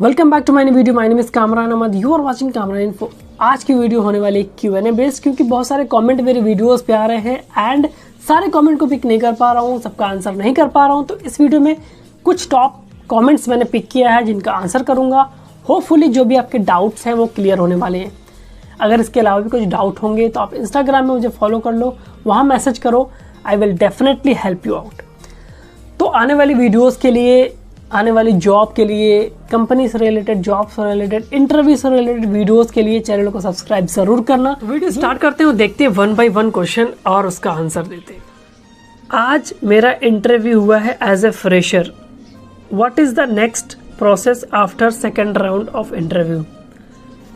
Welcome back to my new video. My name is Kamran Ahmed, you are watching Kamran info. आज की video होने वाली Q&A based, क्योंकि बहुत सारे कमेंट मेरे वीडियोस पे आ रहे हैं एंड सारे कमेंट को पिक नहीं कर पा रहा हूँ, सबका आंसर नहीं कर पा रहा हूँ। तो इस वीडियो में कुछ टॉप कमेंट्स मैंने पिक किया है जिनका आंसर करूँगा। होपफुली जो भी आपके डाउट्स हैं वो क्लियर होने वाले हैं। अगर इसके अलावा भी कुछ डाउट होंगे तो आप इंस्टाग्राम में मुझे फॉलो कर लो, वहाँ मैसेज करो, I will definitely help you out. तो आने वाली वीडियोज़ के लिए, आने वाली जॉब के लिए, कंपनी से रिलेटेड, जॉब से रिलेटेड, इंटरव्यू से रिलेटेड वीडियोस के लिए चैनल को सब्सक्राइब जरूर करना। वीडियो स्टार्ट करते हैं, देखते हैं 1 बाय 1 क्वेश्चन और उसका आंसर देते हैं। आज मेरा इंटरव्यू हुआ है as a fresher. What is the next process after second round of interview?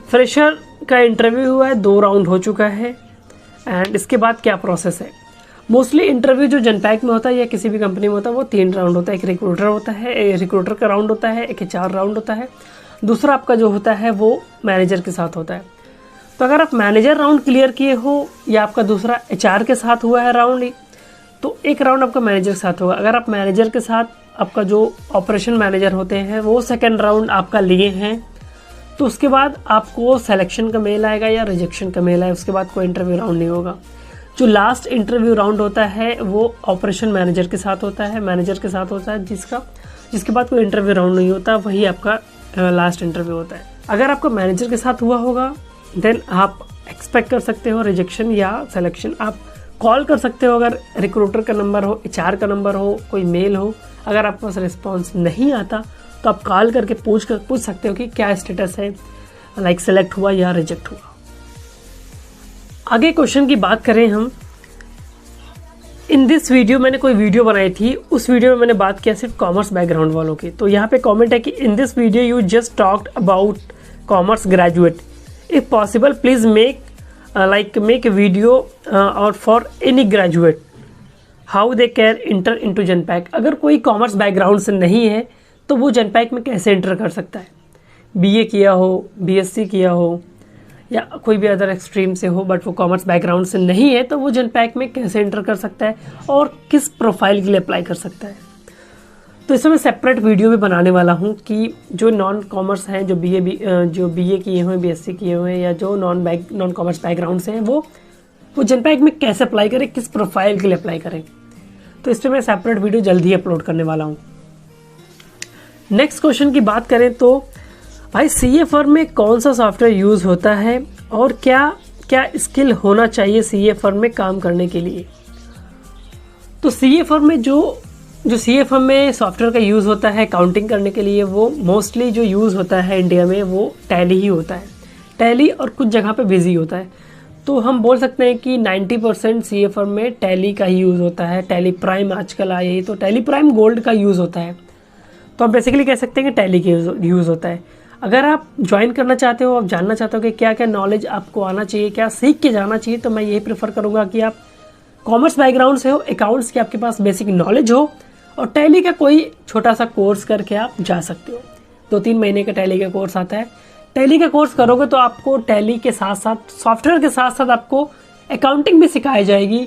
Fresher का इंटरव्यू हुआ है, 2 राउंड हो चुका है एंड इसके बाद क्या प्रोसेस है? मोस्टली इंटरव्यू जो जनपैक में होता है या किसी भी कंपनी में होता है वो 3 राउंड होता है। एक रिक्रूटर होता है, एक रिक्रूटर का राउंड होता है, एक HR राउंड होता है, दूसरा आपका जो होता है वो मैनेजर के साथ होता है। तो अगर आप मैनेजर राउंड क्लियर किए हो या आपका दूसरा HR के साथ हुआ है राउंड, तो एक राउंड आपका मैनेजर के साथ होगा। अगर आप मैनेजर के साथ, आपका जो ऑपरेशन मैनेजर होते हैं वो सेकेंड राउंड आपका लिए हैं, तो उसके बाद आपको सिलेक्शन का मेल आएगा या रिजेक्शन का मेल आएगा। उसके बाद कोई इंटरव्यू राउंड नहीं होगा। जो लास्ट इंटरव्यू राउंड होता है वो ऑपरेशन मैनेजर के साथ होता है, जिसके बाद कोई इंटरव्यू राउंड नहीं होता, वही आपका लास्ट इंटरव्यू होता है। अगर आपका मैनेजर के साथ हुआ होगा देन आप एक्सपेक्ट कर सकते हो रिजेक्शन या सिलेक्शन। आप कॉल कर सकते हो अगर रिक्रूटर का नंबर हो, HR का नंबर हो, कोई मेल हो। अगर आपके पास रिस्पॉन्स नहीं आता तो आप कॉल करके पूछ सकते हो कि क्या स्टेटस है, लाइक सेलेक्ट हुआ या रिजेक्ट हुआ। आगे क्वेश्चन की बात करें हम, इन दिस वीडियो मैंने कोई वीडियो बनाई थी, उस वीडियो में मैंने बात किया सिर्फ कॉमर्स बैकग्राउंड वालों की। तो यहाँ पे कमेंट है कि in this video you just talked about commerce graduate, if possible please make a video और for any graduate how they can enter into जनपैक। अगर कोई कॉमर्स बैकग्राउंड से नहीं है तो वो जनपैक में कैसे इंटर कर सकता है? BA किया हो, BSc किया हो या कोई भी अदर एक्सट्रीम से हो, बट वो कॉमर्स बैकग्राउंड से नहीं है, तो वो जनपैक में कैसे एंटर कर सकता है और किस प्रोफाइल के लिए अप्लाई कर सकता है? तो इसमें मैं सेपरेट वीडियो भी बनाने वाला हूँ कि जो नॉन कॉमर्स हैं, जो BA किए हुए, BSc किए हुए या जो नॉन कॉमर्स बैकग्राउंड से हैं, वो जनपैक में कैसे अप्लाई करें, किस प्रोफाइल के लिए अप्लाई करें। तो इस पर मैं सेपरेट वीडियो जल्द ही अपलोड करने वाला हूँ। नेक्स्ट क्वेश्चन की बात करें तो भाई CA फर्म में कौन सा सॉफ्टवेयर यूज़ होता है और क्या स्किल होना चाहिए CA फर्म में काम करने के लिए? तो CA फर्म में जो CA फर्म में सॉफ्टवेयर का यूज़ होता है अकाउंटिंग करने के लिए, वो मोस्टली जो यूज़ होता है इंडिया में वो टैली ही होता है। टैली और कुछ जगह पे बिजी होता है। तो हम बोल सकते हैं कि 90% CA फर्म में टैली का ही यूज़ होता है। टैली प्राइम आजकल आई है तो टैली प्राइम गोल्ड का यूज़ होता है। तो आप बेसिकली कह सकते हैं कि टैली का यूज़ होता है। अगर आप ज्वाइन करना चाहते हो, आप जानना चाहते हो कि क्या क्या नॉलेज आपको आना चाहिए, क्या सीख के जाना चाहिए, तो मैं यही प्रेफर करूँगा कि आप कॉमर्स बैकग्राउंड से हो, अकाउंट्स की आपके पास बेसिक नॉलेज हो और टैली का कोई छोटा सा कोर्स करके आप जा सकते हो। 2-3 महीने का टैली का कोर्स आता है। टैली का कोर्स करोगे तो आपको टैली के साथ साथ, सॉफ्टवेयर के साथ साथ आपको अकाउंटिंग भी सिखाई जाएगी।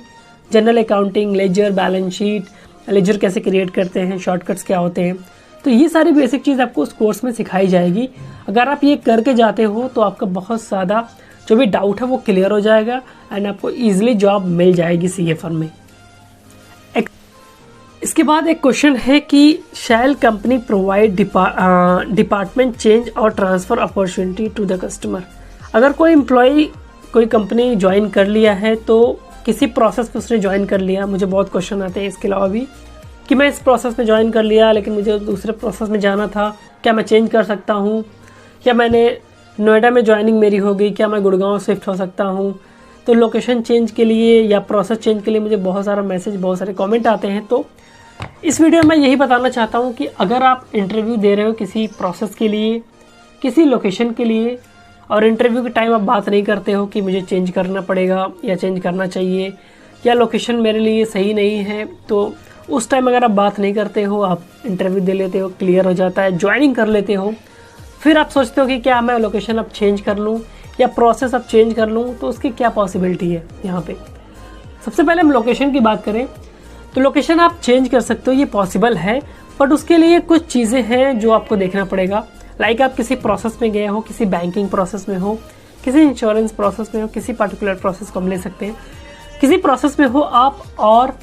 General accounting, ledger, balance sheet, ledger कैसे क्रिएट करते हैं, शॉर्टकट्स क्या होते हैं, तो ये सारी बेसिक चीज़ आपको उस कोर्स में सिखाई जाएगी। अगर आप ये करके जाते हो तो आपका बहुत ज़्यादा जो भी डाउट है वो क्लियर हो जाएगा एंड आपको ईजिली जॉब मिल जाएगी CA फर्म में। इसके बाद एक क्वेश्चन है कि shall company provide department change और transfer opportunity to the customer. अगर कोई एम्प्लॉई कोई कंपनी ज्वाइन कर लिया है तो किसी प्रोसेस में उसने ज्वाइन कर लिया, मुझे बहुत क्वेश्चन आते हैं इसके अलावा भी कि मैं इस प्रोसेस में ज्वाइन कर लिया लेकिन मुझे दूसरे प्रोसेस में जाना था, क्या मैं चेंज कर सकता हूँ? या मैंने नोएडा में ज्वाइनिंग मेरी हो गई, क्या मैं गुड़गांव शिफ्ट हो सकता हूँ? तो लोकेशन चेंज के लिए या प्रोसेस चेंज के लिए मुझे बहुत सारा मैसेज, बहुत सारे कमेंट आते हैं। तो इस वीडियो में मैं यही बताना चाहता हूँ कि अगर आप इंटरव्यू दे रहे हो किसी प्रोसेस के लिए, किसी लोकेशन के लिए, और इंटरव्यू के टाइम आप बात नहीं करते हो कि मुझे चेंज करना पड़ेगा या चेंज करना चाहिए या लोकेशन मेरे लिए सही नहीं है, तो उस टाइम अगर आप बात नहीं करते हो, आप इंटरव्यू दे लेते हो, क्लियर हो जाता है, ज्वाइनिंग कर लेते हो, फिर आप सोचते हो कि क्या मैं लोकेशन अब चेंज कर लूँ या प्रोसेस अब चेंज कर लूँ, तो उसकी क्या पॉसिबिलिटी है यहाँ पे? सबसे पहले हम लोकेशन की बात करें तो लोकेशन आप चेंज कर सकते हो, ये पॉसिबल है, बट उसके लिए कुछ चीज़ें हैं जो आपको देखना पड़ेगा। लाइक आप किसी प्रोसेस में गए हो, किसी बैंकिंग प्रोसेस में हो, किसी इंश्योरेंस प्रोसेस में हो, किसी पर्टिकुलर प्रोसेस को हम ले सकते हैं, किसी प्रोसेस में हो आप और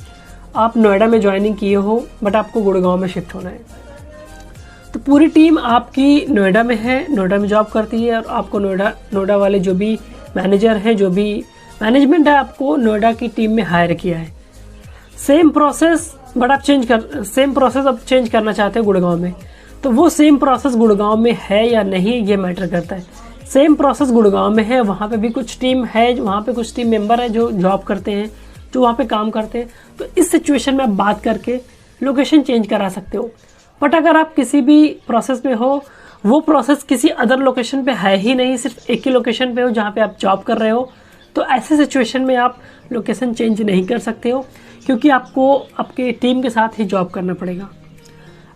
आप नोएडा में ज्वाइनिंग किए हो बट आपको गुड़गांव में शिफ्ट होना है। तो पूरी टीम आपकी नोएडा में है, नोएडा में जॉब करती है और आपको नोएडा वाले जो भी मैनेजर हैं, जो भी मैनेजमेंट है, आपको नोएडा की टीम में हायर किया है। सेम प्रोसेस बट आप सेम प्रोसेस अब चेंज करना चाहते हो गुड़गांव में, तो वो सेम प्रोसेस गुड़गांव में है या नहीं ये मैटर करता है। सेम प्रोसेस गुड़गांव में है, वहाँ पे भी कुछ टीम है, वहाँ पे कुछ टीम मेंबर है जो जॉब करते हैं, जो वहाँ पे काम करते हैं। तो इस सिचुएशन में आप बात करके लोकेशन चेंज करा सकते हो। बट अगर आप किसी भी प्रोसेस में हो, वो प्रोसेस किसी अदर लोकेशन पे है ही नहीं, सिर्फ एक ही लोकेशन पे हो जहाँ पे आप जॉब कर रहे हो, तो ऐसे सिचुएशन में आप लोकेशन चेंज नहीं कर सकते हो, क्योंकि आपको आपके टीम के साथ ही जॉब करना पड़ेगा।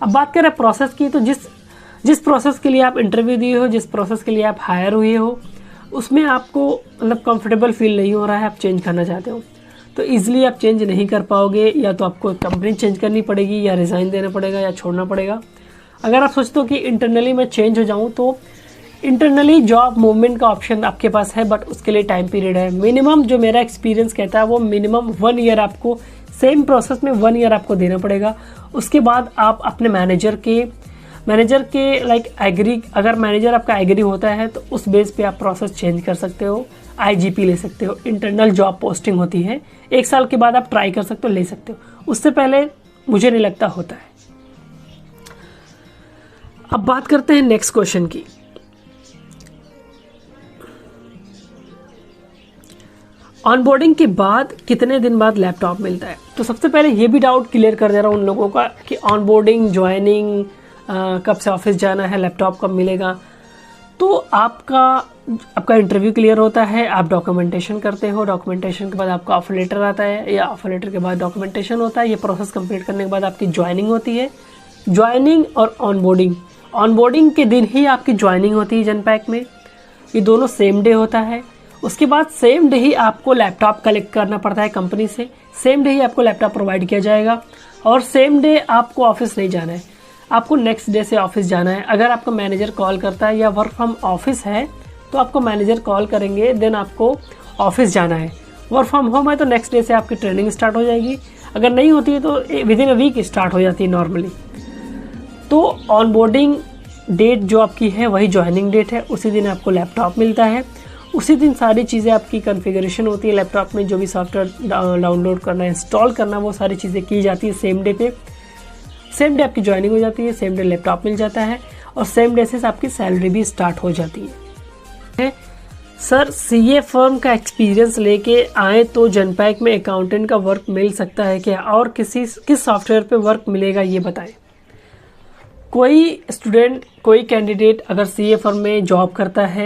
अब बात करें प्रोसेस की, तो जिस प्रोसेस के लिए आप इंटरव्यू दिए हो, जिस प्रोसेस के लिए आप हायर हुए हो, उसमें आपको मतलब कंफर्टेबल फील नहीं हो रहा है, आप चेंज करना चाहते हो, तो ईजिली आप चेंज नहीं कर पाओगे। या तो आपको कंपनी चेंज करनी पड़ेगी, या रिज़ाइन देना पड़ेगा, या छोड़ना पड़ेगा। अगर आप सोचते हो कि इंटरनली मैं चेंज हो जाऊँ, तो इंटरनली जॉब मूवमेंट का ऑप्शन आपके पास है, बट उसके लिए टाइम पीरियड है। मिनिमम जो मेरा एक्सपीरियंस कहता है वो मिनिमम 1 ईयर आपको सेम प्रोसेस में 1 ईयर आपको देना पड़ेगा। उसके बाद आप अपने मैनेजर के लाइक एग्री, अगर मैनेजर आपका एग्री होता है तो उस बेस पे आप प्रोसेस चेंज कर सकते हो, आईजीपी ले सकते हो। इंटरनल जॉब पोस्टिंग होती है, 1 साल के बाद आप ट्राई कर सकते हो, ले सकते हो। उससे पहले मुझे नहीं लगता होता है। अब बात करते हैं नेक्स्ट क्वेश्चन की। ऑनबोर्डिंग के बाद कितने दिन बाद लैपटॉप मिलता है? तो सबसे पहले ये भी डाउट क्लियर कर दे रहा हूँ उन लोगों का कि ऑनबोर्डिंग, ज्वाइनिंग, कब से ऑफिस जाना है, लैपटॉप कब मिलेगा। तो आपका इंटरव्यू क्लियर होता है, आप डॉक्यूमेंटेशन करते हो, डॉक्यूमेंटेशन के बाद आपका ऑफर लेटर आता है, या ऑफर लेटर के बाद डॉक्यूमेंटेशन होता है। ये प्रोसेस कंप्लीट करने के बाद आपकी ज्वाइनिंग होती है। ज्वाइनिंग और ऑनबोर्डिंग के दिन ही आपकी ज्वाइनिंग होती है जनपैक में, ये दोनों सेम डे होता है। उसके बाद सेम डे ही आपको लैपटॉप कलेक्ट करना पड़ता है कंपनी से, सेम डे ही आपको लैपटॉप प्रोवाइड किया जाएगा, और सेम डे आपको ऑफिस नहीं जाना है, आपको नेक्स्ट डे से ऑफिस जाना है। अगर आपको मैनेजर कॉल करता है या वर्क फ्रॉम ऑफिस है तो आपको मैनेजर कॉल करेंगे, देन आपको ऑफिस जाना है। वर्क फ्रॉम होम है तो नेक्स्ट डे से आपकी ट्रेनिंग स्टार्ट हो जाएगी, अगर नहीं होती है तो within a week start हो जाती है नॉर्मली। तो ऑनबोर्डिंग डेट जो आपकी है वही ज्वाइनिंग डेट है, उसी दिन आपको लैपटॉप मिलता है, उसी दिन सारी चीज़ें आपकी कॉन्फ़िगरेशन होती है लैपटॉप में, जो भी सॉफ्टवेयर डाउनलोड करना, इंस्टॉल करना, वो सारी चीज़ें की जाती है सेम डे पे। सेम डे आपकी ज्वाइनिंग हो जाती है, सेम डे लैपटॉप मिल जाता है, और सेम डे से आपकी सैलरी भी स्टार्ट हो जाती है। सर सीए फर्म का एक्सपीरियंस लेके आए तो जनपैक में अकाउंटेंट का वर्क मिल सकता है क्या, और किस सॉफ्टवेयर पे वर्क मिलेगा ये बताएं। कोई स्टूडेंट, कोई कैंडिडेट अगर सीए फर्म में जॉब करता है